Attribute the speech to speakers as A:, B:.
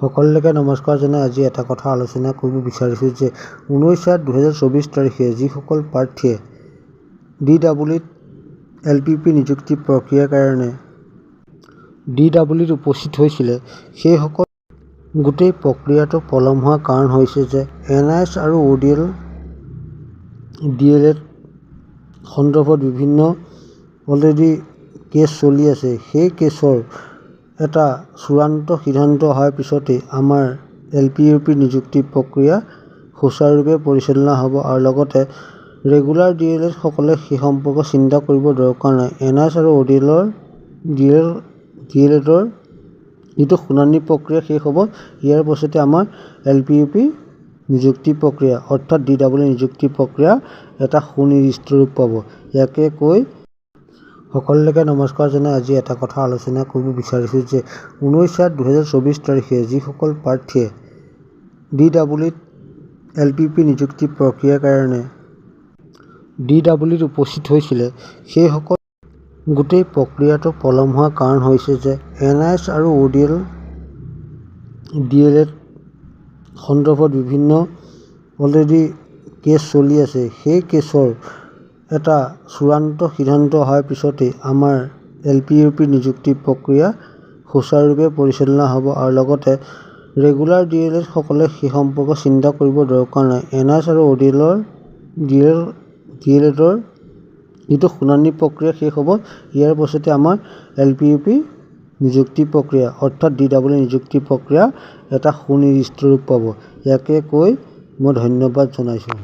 A: সকলোকে নমস্কাৰ জনাই আজি এটা কথা আলোচনা কৰিব বিচাৰিছোঁ যে 19/7/2024 তাৰিখে যিসকল প্ৰাৰ্থীয়ে DWত LPP নিযুক্তি প্ৰক্ৰিয়াৰ কাৰণে DWত উপস্থিত হৈছিলে সেইসকল গোটেই প্ৰক্ৰিয়াটো পলম হোৱাৰ কাৰণ হৈছে যে NIS আৰু ODL DLED সন্দৰ্ভত বিভিন্ন অলৰেডি কেছ চলি আছে। সেই কেছৰ এটা চূড়ান্ত সিদ্ধান্ত অহাৰ পিছতেই আমাৰ LPUP নিযুক্তি প্ৰক্ৰিয়া সুচাৰুৰূপে পৰিচালনা হ'ব আৰু লগতে ৰেগুলাৰ DLED সকলে সেই সম্পৰ্কে চিন্তা কৰিব দৰকাৰ নাই। NIS আৰু DLEDৰ যিটো শুনানি প্ৰক্ৰিয়া শেষ হ'ব, ইয়াৰ পাছতে আমাৰ LPUP নিযুক্তি প্ৰক্ৰিয়া অৰ্থাৎ DW নিযুক্তি প্ৰক্ৰিয়া এটা সুনিৰ্দিষ্ট ৰূপ পাব। ইয়াকে কৈ সকলোকে নমস্কাৰ জনাই আজি এটা কথা আলোচনা কৰিব বিচাৰিছোঁ যে 19/7/2024 তাৰিখে যিসকল প্ৰাৰ্থীয়ে DWত LPP নিযুক্তি প্ৰক্ৰিয়াৰ কাৰণে DWত উপস্থিত হৈছিলে সেইসকল গোটেই প্ৰক্ৰিয়াটো পলম হোৱাৰ কাৰণ হৈছে যে NIS আৰু ODL DLED সন্দৰ্ভত বিভিন্ন অলৰেডি কেছ চলি আছে। সেই কেছৰ এটা চূড়ান্ত সিদ্ধান্ত অহাৰ পিছতেই আমাৰ LPUP নিযুক্তি প্ৰক্ৰিয়া সুচাৰুৰূপে পৰিচালনা হ'ব আৰু লগতে ৰেগুলাৰ DLED সকলে সেই সম্পৰ্কে চিন্তা কৰিব দৰকাৰ নাই। NIS আৰু DLEDৰ যিটো শুনানি প্ৰক্ৰিয়া শেষ হ'ব, ইয়াৰ পাছতে আমাৰ LPUP নিযুক্তি প্ৰক্ৰিয়া অৰ্থাৎ DW নিযুক্তি প্ৰক্ৰিয়া এটা সুনিৰ্দিষ্ট ৰূপ পাব। ইয়াকে কৈ মই ধন্যবাদ জনাইছোঁ।